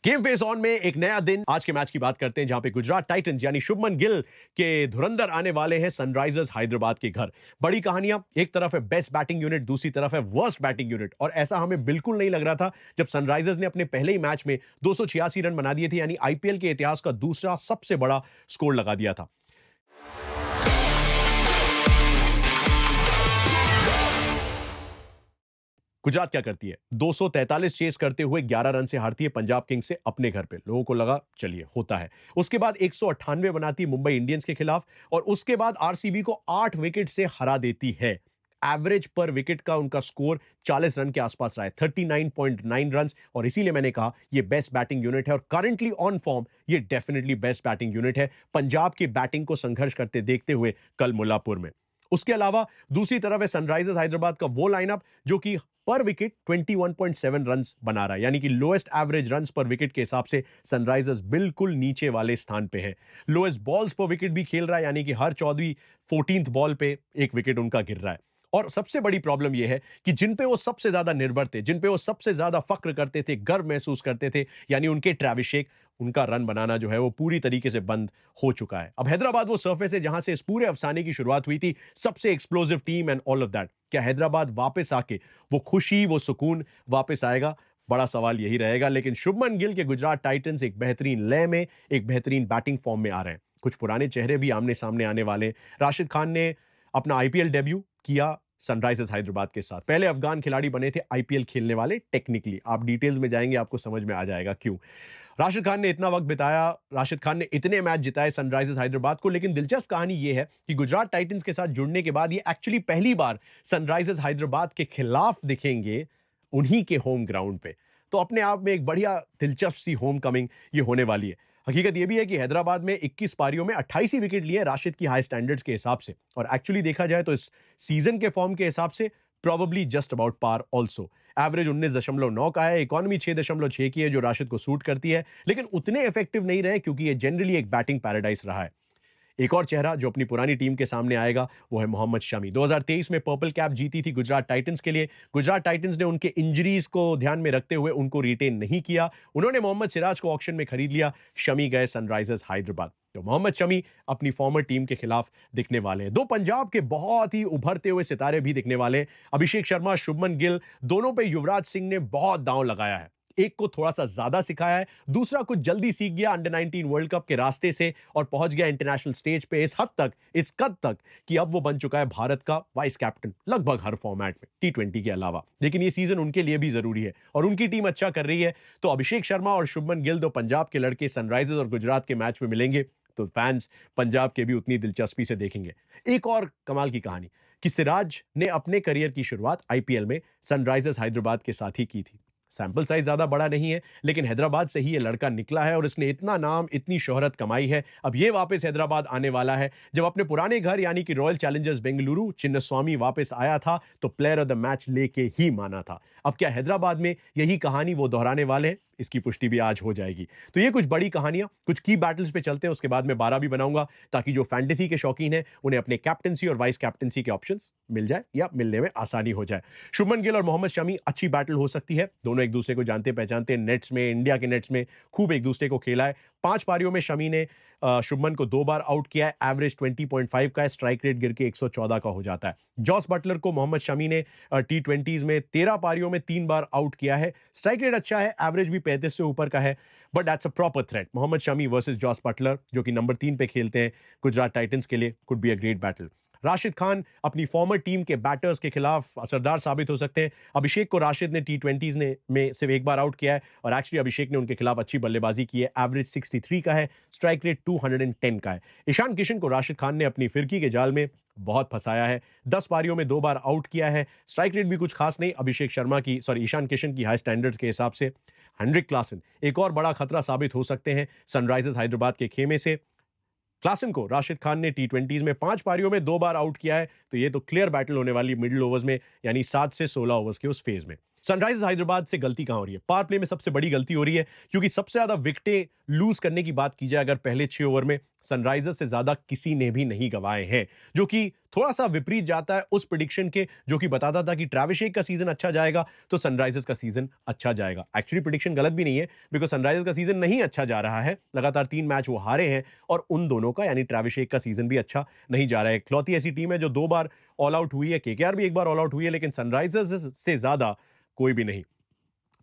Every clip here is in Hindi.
गेम फेस ऑन में एक नया दिन। आज के मैच की बात करते हैं जहां पे गुजरात टाइटंस यानी शुभमन गिल के धुरंधर आने वाले हैं सनराइजर्स हैदराबाद के घर। बड़ी कहानियां, एक तरफ है बेस्ट बैटिंग यूनिट, दूसरी तरफ है वर्स्ट बैटिंग यूनिट। और ऐसा हमें बिल्कुल नहीं लग रहा था जब सनराइजर्स ने अपने पहले ही मैच में 286 रन बना दिए थे, यानी आईपीएल के इतिहास का दूसरा सबसे बड़ा स्कोर लगा दिया था। गुजरात क्या करती है? 243 चेस करते हुए 11 रन से हारती है पंजाब किंग्स से अपने घर पे। लोगों को लगा चलिए होता है। उसके बाद 198 बनाती है मुंबई इंडियंस के खिलाफ और उसके बाद आरसीबी को 8 विकेट से हरा देती है। एवरेज पर विकेट का उनका स्कोर 40 रन के आसपास रहा है, 39.9 रन। और इसीलिए मैंने कहा ये बेस्ट बैटिंग यूनिट है और करंटली ऑन फॉर्म ये डेफिनेटली बेस्ट बैटिंग यूनिट है पंजाब की बैटिंग को संघर्ष करते देखते हुए कल मुल्लापुर में। उसके अलावा दूसरी तरफ है सनराइजर्स हैदराबाद का वो लाइनअप जो कि पर विकेट 21.7 रन्स बना रहा है, यानी कि लोएस्ट एवरेज रन्स पर विकेट के हिसाब से सनराइजर्स बिल्कुल नीचे वाले स्थान पे है। लोएस्ट बॉल्स पर विकेट भी खेल रहा है, यानी कि हर 14वीं बॉल पे एक विकेट उनका गिर रहा है। और सबसे बड़ी प्रॉब्लम यह है कि जिन पे वो सबसे ज्यादा निर्भर थे, जिन पे वो सबसे ज्यादा फक्र करते थे, गर्व महसूस करते थे, यानी उनके ट्रेविस शेक, उनका रन बनाना जो है वो पूरी तरीके से बंद हो चुका है। अब हैदराबाद वो सरफेस है जहां से इस पूरे अफसाने की शुरुआत हुई थी, सबसे explosive team and all of that. क्या हैदराबाद वापस आके वो खुशी, वो सुकून वापस आएगा? बड़ा सवाल यही रहेगा। लेकिन शुभमन गिल के गुजरात टाइटंस एक बेहतरीन लय में, एक बेहतरीन बैटिंग फॉर्म में आ रहे हैं। कुछ पुराने चेहरे भी आमने सामने आने वाले हैं। राशिद खान ने अपना आईपीएल डेब्यू किया सनराइजर्स हैदराबाद के साथ। पहले अफगान खिलाड़ी बने थे आईपीएल खेलने वाले। टेक्निकली आप डिटेल्स में जाएंगे आपको समझ में आ जाएगा क्यों। राशिद खान ने इतना वक्त बिताया, राशिद खान ने इतने मैच जिताए सनराइजर्स हैदराबाद को। लेकिन दिलचस्प कहानी यह है कि गुजरात टाइटंस के साथ जुड़ने के बाद ये एक्चुअली पहली बार सनराइजर्स हैदराबाद के खिलाफ दिखेंगे उन्हीं के होम ग्राउंड पे। तो अपने आप में एक बढ़िया दिलचस्प सी होम कमिंग ये होने वाली है। हकीकत यह भी है कि हैदराबाद में 21 पारियों में 28 ही विकेट लिए राशिद की हाई स्टैंडर्ड्स के हिसाब से। और एक्चुअली देखा जाए तो इस सीजन के फॉर्म के हिसाब से probably just about par also. Average 19.9 का है, इकोनॉमी 6.6 की है जो राशिद को सूट करती है। लेकिन उतने इफेक्टिव नहीं रहे क्योंकि ये जनरली एक बैटिंग पैराडाइज रहा है। एक और चेहरा जो अपनी पुरानी टीम के सामने आएगा वो है मोहम्मद शमी। 2023 में पर्पल कैप जीती थी गुजरात टाइटंस के लिए। गुजरात टाइटंस ने उनके इंजरीज को ध्यान में रखते हुए उनको रिटेन नहीं किया। उन्होंने मोहम्मद सिराज को ऑक्शन में खरीद लिया। शमी गए सनराइजर्स हैदराबाद। तो मोहम्मद शमी अपनी फॉर्मर टीम के खिलाफ दिखने वाले हैं। दो पंजाब के बहुत ही उभरते हुए सितारे भी दिखने वाले हैं। अभिषेक शर्मा, शुभमन गिल, दोनों पे युवराज सिंह ने बहुत दांव लगाया है। एक को थोड़ा सा ज्यादा सिखाया है, दूसरा कुछ जल्दी सीख गया अंडर 19 वर्ल्ड कप के रास्ते से और पहुंच गया इंटरनेशनल स्टेज पे इस हद तक, इस कद तक कि अब वो बन चुका है भारत का वाइस कैप्टन लगभग हर फॉर्मेट में, टी20 के अलावा। लेकिन ये सीजन उनके लिए भी जरूरी है और उनकी टीम अच्छा कर रही है। तो अभिषेक शर्मा और शुभमन गिल, दो पंजाब के लड़के, सनराइजर्स और गुजरात के मैच में मिलेंगे तो फैंस पंजाब के भी उतनी दिलचस्पी से देखेंगे। एक और कमाल की कहानी कि सिराज ने अपने करियर की शुरुआत आईपीएल में सनराइजर्स हैदराबाद के साथ ही की थी। सैंपल साइज ज्यादा बड़ा नहीं है लेकिन हैदराबाद से ही ये लड़का निकला है और इसने इतना नाम, इतनी शोहरत कमाई है। अब ये वापस हैदराबाद आने वाला है। जब अपने पुराने घर यानी कि रॉयल चैलेंजर्स बेंगलुरु चिन्नस्वामी वापस आया था तो प्लेयर ऑफ द मैच लेके ही माना था। अब क्या हैदराबाद में यही कहानी वो दोहराने वाले हैं? इसकी पुष्टि भी आज हो जाएगी। तो ये कुछ बड़ी कहानियां, कुछ की बैटल्स पे चलते हैं, उसके बाद में 12 भी बनाऊंगा ताकि जो फैंटेसी के शौकीन हैं उन्हें अपने कैप्टनसी और वाइस कैप्टनसी के ऑप्शंस मिल जाए या मिलने में आसानी हो जाए। शुभमन गिल और मोहम्मद शमी अच्छी बैटल हो सकती है। दोनों एक दूसरे को जानते पहचानते हैं, नेट्स में, इंडिया के नेट्स में खूब एक दूसरे को खेला है। 5 पारियों में शमी ने शुभमन को 2 बार आउट किया है। एवरेज 20.5 का है, स्ट्राइक रेट गिर के 114 का हो जाता है। जॉस बटलर को मोहम्मद शमी ने टी20 में 13 पारियों में 3 बार आउट किया है। स्ट्राइक रेट अच्छा है, एवरेज भी 35 से ऊपर का है, but that's a proper threat. Mohammed Shami versus Jos Buttler जो कि नंबर 3 पे खेलते हैं गुजरात टाइटंस के लिए, could be a great battle. Rashid Khan अपनी फॉर्मर टीम के बैटर्स के खिलाफ असरदार साबित हो सकते हैं। अभिषेक को राशिद ने टी20 में सिर्फ एक बार आउट किया है और एक्चुअली अभिषेक ने उनके खिलाफ अच्छी बल्लेबाजी की है। एवरेज 63 का है, स्ट्राइक रेट 210 का है। ईशान किशन को राशिद खान ने अपनी फिरकी के जाल में बहुत फंसाया है। 10 पारियों में 2 बार आउट किया है। स्ट्राइक रेट भी कुछ खास नहीं अभिषेक शर्मा की, ईशान किशन की हाई स्टैंडर्ड्स के हिसाब से। हेनरिक क्लासन एक और बड़ा खतरा साबित हो सकते हैं सनराइजर्स हैदराबाद के खेमे से। क्लासन को राशिद खान ने टी20 में 5 पारियों में 2 बार आउट किया है। तो ये तो क्लियर बैटल होने वाली मिडिल ओवर्स में, यानी 7 से 16 ओवर्स के उस फेज में। सनराइजर्स हैदराबाद से गलती कहां हो रही है? पावर प्ले में सबसे बड़ी गलती हो रही है, क्योंकि सबसे ज्यादा विकेटें लूज करने की बात की जाए अगर पहले 6 ओवर में, सनराइजर्स से ज्यादा किसी ने भी नहीं गंवाए हैं, जो कि थोड़ा सा विपरीत जाता है उस प्रेडिक्शन के जो कि बताता था कि ट्रेविस हेक का सीजन अच्छा जाएगा तो सनराइजर्स का सीजन अच्छा जाएगा। एक्चुअली प्रेडिक्शन गलत भी नहीं है, बिकॉज सनराइजर्स का सीजन नहीं अच्छा जा रहा है, लगातार 3 मैच वो हारे हैं, और उन दोनों का यानी ट्रेविस हेक का सीजन भी अच्छा नहीं जा रहा है। इकलौती ऐसी टीम है जो 2 बार ऑल आउट हुई है, केकेआर भी 1 बार ऑल आउट हुई है, लेकिन सनराइजर्स से ज्यादा कोई भी नहीं।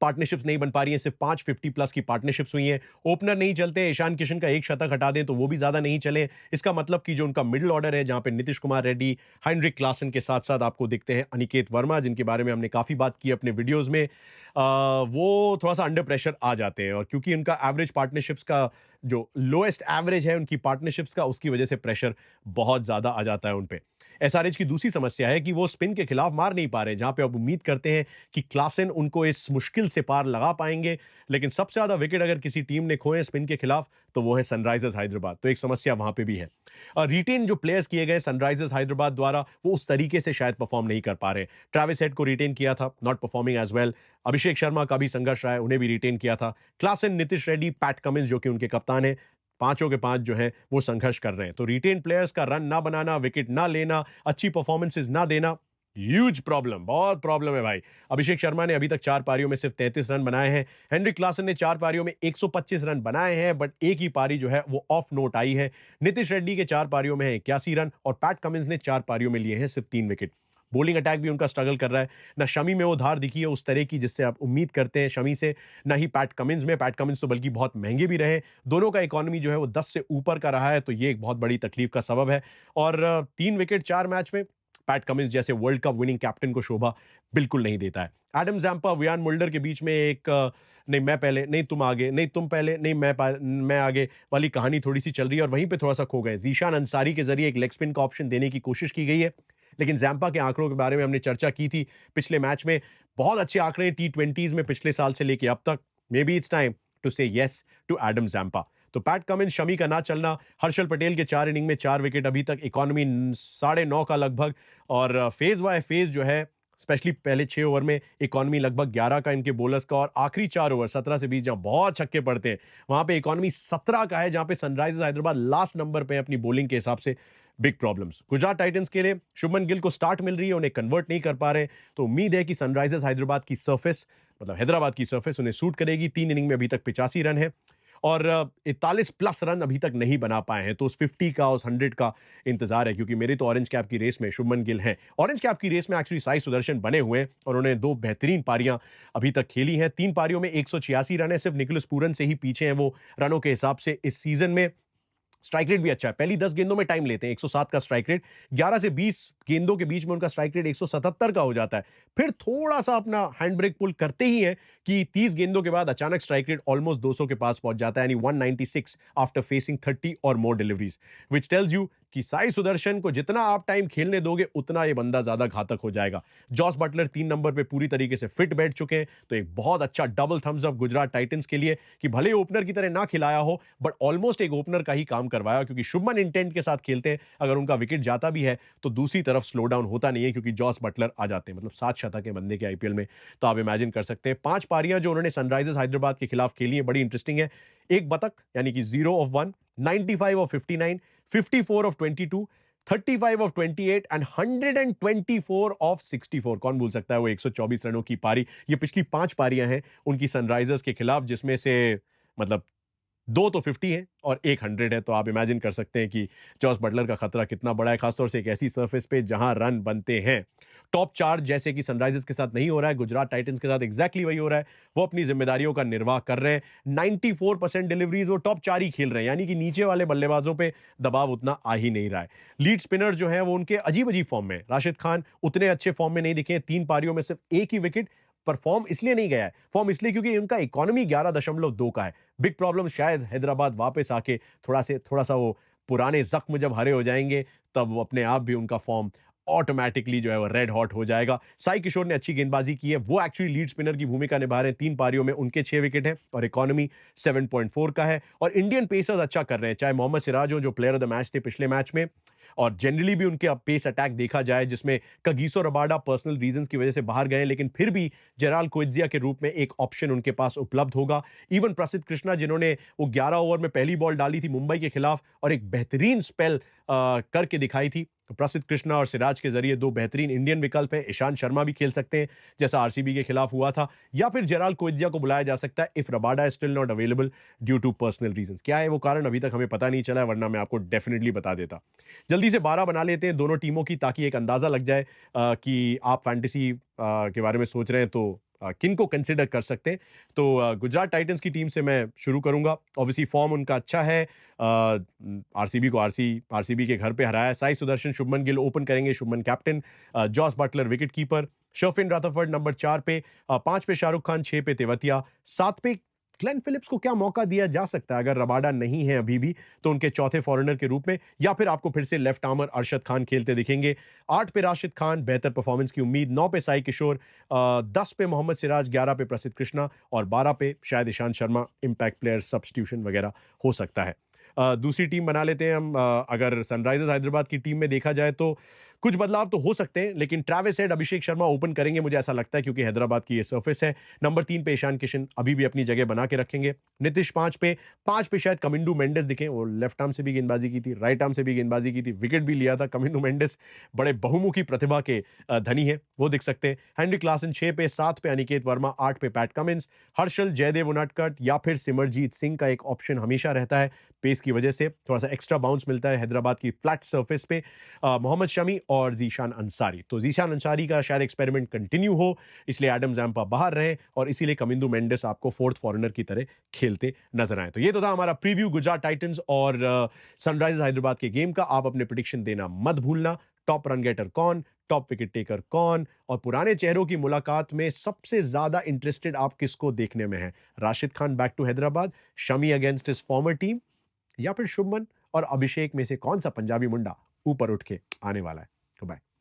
पार्टनरशिप्स नहीं बन पा रही हैं, सिर्फ 5 50 प्लस की पार्टनरशिप्स हुई हैं। ओपनर नहीं चलते, ईशान किशन का 1 शतक हटा दें तो वो भी ज्यादा नहीं चले। इसका मतलब कि जो उनका मिडिल ऑर्डर है, जहां पे नीतीश कुमार रेड्डी, हेनरिक क्लासन के साथ-साथ आपको दिखते हैं अनिकेत वर्मा, जिनके बारे में हमने काफी बात की अपने वीडियोस में, वो थोड़ा-सा अंडर प्रेशर आ जाते हैं, और क्योंकि उनका एवरेज पार्टनरशिप्स का जो लोएस्ट एवरेज है उनकी पार्टनरशिप्स का, उसकी वजह से प्रेशर बहुत ज्यादा आ जाता है उन पे। एसआरएच की दूसरी समस्या है कि वो स्पिन के खिलाफ मार नहीं पा रहे, जहां पे अब उम्मीद करते हैं कि क्लासन उनको इस मुश्किल से पार लगा पाएंगे, लेकिन सबसे ज्यादा विकेट अगर किसी टीम ने खोए स्पिन के खिलाफ तो वो है सनराइजर्स हैदराबाद, तो एक समस्या वहां पे भी है। रिटेन जो प्लेयर्स किए गए सनराइजर्स हैदराबाद द्वारा, वो उस तरीके से शायद परफॉर्म नहीं कर पा रहे। ट्रेविस हेड को रिटेन किया था, not performing as well. Abhishek Sharma का भी संघर्ष रहा है, उन्हें भी रिटेन किया था। Klaasen, Nitish Reddy, PAT Cummins जो कि उनके कप्तान है, पांचों के पांच जो है वो संघर्ष कर रहे हैं। तो रिटेन प्लेयर्स का रन ना बनाना, विकेट ना लेना, अच्छी परफॉर्मेंसेस ना देना, ह्यूज प्रॉब्लम, बहुत प्रॉब्लम है भाई। अभिषेक शर्मा ने अभी तक 4 पारियों में सिर्फ 33 रन बनाए हैं। हेनरिक क्लासन ने 4 पारियों में 125 रन बनाए हैं, बट एक ही पारी जो है वो ऑफ नोट आई है। नीतीश रेड्डी के 4 पारियों में है 81 रन, और पैट कमिंस ने 4 पारियों में लिए हैं सिर्फ 3 विकेट। बॉलिंग अटैक भी उनका स्ट्रगल कर रहा है। ना शमी में वो धार दिखी है उस तरह की जिससे आप उम्मीद करते हैं शमी से, ना ही पैट कमिंस में। पैट कमिंस तो बल्कि बहुत महंगे भी रहे। दोनों का इकोनॉमी जो है वो 10 से ऊपर का रहा है, तो ये एक बहुत बड़ी तकलीफ का सबब है। और 3 विकेट 4 मैच में पैट कमिंस जैसे वर्ल्ड कप विनिंग कैप्टन को शोभा बिल्कुल नहीं देता है। एडम जैम्पा, वियान मुल्डर के बीच में एक नहीं मैं पहले, नहीं तुम आगे, नहीं तुम पहले, नहीं मैं आगे वाली कहानी थोड़ी सी चल रही है, और वहीं पे थोड़ा सा खो गए। जीशान अंसारी के जरिए एक लेग स्पिन का ऑप्शन देने की कोशिश की गई है, लेकिन जैम्पा के आंकड़ों के बारे में हमने चर्चा की थी पिछले मैच में। बहुत अच्छे आंकड़े टी20s में पिछले साल से लेके अब तक। Maybe it's time to say yes to Adam Zampa. तो पैट कमिंस, शमी का ना चलना, हर्षल पटेल के 4 इनिंग में 4 विकेट अभी तक, इकोनॉमी 9.5 का लगभग, और फेज बाय फेज जो है स्पेशली पहले 6 ओवर में इकोनॉमी लगभग 11 का इनके बोलर्स का, और आखिरी 4 ओवर 17 से 20 जहां बहुत छक्के पड़ते हैं, वहां पे इकोनॉमी 17 का है, जहां पे सनराइजर्स हैदराबाद लास्ट नंबर पे है अपनी बॉलिंग के हिसाब से। बिग प्रॉब्लम्स गुजरात टाइटंस के लिए। शुभमन गिल को स्टार्ट मिल रही है, उन्हें कन्वर्ट नहीं कर पा रहे, तो उम्मीद है कि सनराइजर्स हैदराबाद की सरफेस, मतलब हैदराबाद की सरफेस उन्हें सूट करेगी। 3 इनिंग में अभी तक 85 रन है, और 41 प्लस रन अभी तक नहीं बना पाए हैं, तो उस 50 का, उस 100 का इंतजार है, क्योंकि मेरी तो ऑरेंज कैप की रेस में शुभमन गिल हैं। ऑरेंज कैप की रेस में एक्चुअली साई सुदर्शन बने हुए हैं, और उन्होंने 2 बेहतरीन पारियां अभी तक खेली हैं। 3 पारियों में 186 रन है, सिर्फ निकोलस पूरन से ही पीछे हैं वो रनों के हिसाब से इस सीजन में। स्ट्राइक रेट भी अच्छा है, पहली 10 गेंदों में टाइम लेते हैं, 107 का स्ट्राइक रेट। 11 से 20 गेंदों के बीच में उनका स्ट्राइक रेट 177 का हो जाता है। फिर थोड़ा सा अपना हैंड ब्रेक पुल करते ही है कि 30 गेंदों के बाद अचानक स्ट्राइक रेट ऑलमोस्ट 200 के पास पहुंच जाता है, यानी 196 आफ्टर फेसिंग 30 और मोर डिलीवरीज, व्हिच टेल्स यू कि साई सुदर्शन को जितना आप टाइम खेलने दोगे उतना ये बंदा ज्यादा घातक हो जाएगा। जॉस बटलर 3 नंबर पे पूरी तरीके से फिट बैठ चुके हैं, तो एक बहुत अच्छा double thumbs up Gujarat Titans के लिए कि भले ओपनर की तरह ना खिलाया हो, बट ऑलमोस्ट एक ओपनर का ही काम करवाया, क्योंकि शुभमन इंटेंट के साथ खेलते हैं। अगर उनका विकेट जाता भी है तो दूसरी तरफ स्लो डाउन होता नहीं है, क्योंकि जॉस बटलर आ जाते हैं, मतलब 7 शतक है बंदे के आईपीएल में, तो आप इमेजिन कर सकते हैं। 5 पारियां जो उन्होंने सनराइजर्स हैदराबाद के खिलाफ खेली है बड़ी इंटरेस्टिंग है। एक बतक यानी कि 0 of 1, 95 of 59, 54 of 22, 35 of 28 and 124 of 64। कौन भूल सकता है वो 124 रनों की पारी। ये पिछली 5 पारियां हैं उनकी सनराइजर्स के खिलाफ, जिसमें से मतलब 2 तो 50 है और 1 100 है, तो आप इमेजिन कर सकते हैं कि जॉस बटलर का खतरा कितना बड़ा है, खासतौर से एक ऐसी सरफेस पे जहां रन बनते हैं। टॉप 4 जैसे कि सनराइजर्स के साथ नहीं हो रहा है, गुजरात टाइटंस के साथ एग्जैक्टली वही हो रहा है। वो अपनी जिम्मेदारियों का निर्वाह कर रहे हैं। 94% डिलीवरीज वो टॉप 4 ही खेल रहे हैं, यानी कि नीचे वाले बल्लेबाजों पे दबाव उतना आ ही नहीं रहा है। लीड स्पिनर जो है वो उनके अजीब अजीब फॉर्म में। राशिद खान उतने अच्छे फॉर्म में नहीं दिखे, 3 पारियों में सिर्फ 1 ही विकेट। पर फॉर्म इसलिए नहीं गया है, फॉर्म इसलिए क्योंकि उनका इकोनॉमी 11.2 का है। बिग प्रॉब्लम शायद हैदराबाद वापस आके थोड़ा सा वो पुराने जख्म जब हरे हो जाएंगे, तब वो अपने आप भी उनका फॉर्म ऑटोमैटिकली जो है वो रेड हॉट हो जाएगा। साई किशोर ने अच्छी गेंदबाजी की है, वो एक्चुअली लीड स्पिनर की भूमिका निभा रहे हैं। 3 पारियों में उनके 6 विकेट हैं और इकॉनमी 7.4 का है और इंडियन पेसर्स अच्छा कर रहे हैं, चाहे मोहम्मद सिराज हो जो प्लेयर ऑफ द मैच थे पिछले मैच में और जनरली भी उनके अब पेस अटैक देखा जाए जिसमें कगिसो रबाडा पर्सनल रीजंस की वजह से बाहर गए, लेकिन फिर भी जेराल्ड कोएत्जिया के रूप में एक ऑप्शन उनके पास उपलब्ध होगा। इवन प्रसिद्ध कृष्णा जिन्होंने वो 11 ओवर में पहली बॉल डाली थी मुंबई के खिलाफ और एक बेहतरीन स्पेल करके दिखाई थी। तो प्रसिद्ध कृष्णा और सिराज के जरिए 2 बेहतरीन इंडियन विकल्प हैं। ईशांत शर्मा भी खेल सकते हैं, जैसा आरसीबी के खिलाफ हुआ था, या फिर जेराल्ड कोएत्जिया को बुलाया जा सकता है if Rabada is still not available due to personal reasons. क्या है वो कारण अभी तक हमें पता नहीं चला है, वरना मैं आपको डेफिनेटली बता देता। जल्दी से 12 बना लेते हैं दोनों टीमों की ताकि एक अंदाजा लग जाए कि आप फैंटेसी के बारे में सोच रहे हैं तो किन को कंसिडर कर सकते हैं। तो गुजरात टाइटंस की टीम से मैं शुरू करूंगा। ऑब्वियसली फॉर्म उनका अच्छा है, आरसीबी को आरसीबी के घर पे हराया। साई सुदर्शन शुभमन गिल ओपन करेंगे, Shubman captain, Jos Buttler wicket keeper, Sherfane Rutherford number 4 पे, 5 पे शाहरुख खान, 6 पे तेवतिया, 7 पे ग्लेन फिलिप्स को क्या मौका दिया जा सकता है अगर रबाडा नहीं है अभी भी तो उनके चौथे फॉरेनर के रूप में, या फिर आपको फिर से लेफ्ट आर्मर अरशद खान खेलते दिखेंगे। 8 पे राशिद खान, बेहतर परफॉर्मेंस की उम्मीद। 9 पे साई किशोर, 10 पे मोहम्मद सिराज, 11 पे प्रसिद्ध कृष्णा और 12 पे शायद Ishant Sharma, impact player, substitution वगैरह हो सकता है। दूसरी टीम बना लेते हैं हम। अगर सनराइजर्स हैदराबाद की टीम में देखा जाए तो कुछ बदलाव तो हो सकते हैं, लेकिन Travis head, Abhishek Sharma open करेंगे मुझे ऐसा लगता है, क्योंकि हैदराबाद की ये सरफेस है। नंबर 3 पे ईशान किशन अभी भी अपनी जगह बना के रखेंगे। नीतीश 5 पे शायद कमिंडू मेंडिस दिखे, वो लेफ्ट आर्म से भी गेंदबाजी की थी, राइट आर्म से भी गेंदबाजी की थी, विकेट भी लिया था। कमिंडू मेंडिस बड़े बहुमुखी प्रतिभा के धनी है, वो दिख सकते हैं। हेनरी क्लासन 6 पे, 7 पे अनिकेत वर्मा, 8 पे पैट कमिंस, हर्षल, जयदेव उनादकट या फिर सिमरजीत सिंह का एक ऑप्शन हमेशा रहता है। पेस की वजह से थोड़ा सा एक्स्ट्रा बाउंस मिलता है हैदराबाद की फ्लैट सरफेस पे। मोहम्मद शमी और जीशान अंसारी, तो जीशान अंसारी का शायद एक्सपेरिमेंट कंटिन्यू हो, इसलिए एडम जैम्पा बाहर रहे और इसीलिए कमिंदू मेंडिस आपको फोर्थ फॉरेनर की तरह खेलते नजर आए। तो ये तो था हमारा प्रीव्यू गुजरात टाइटंस और सनराइजर्स हैदराबाद के गेम का। आप अपने प्रेडिक्शन देना मत भूलना। टॉप रन गेटर कौन, टॉप विकेट टेकर कौन, और पुराने चेहरों की मुलाकात में सबसे ज्यादा इंटरेस्टेड आप किसको देखने में हैं? Rashid Khan back to Hyderabad, Shami against his former team, या फिर शुभमन और अभिषेक में से कौन सा पंजाबी मुंडा ऊपर उठ के आने वाला है? तो बाय।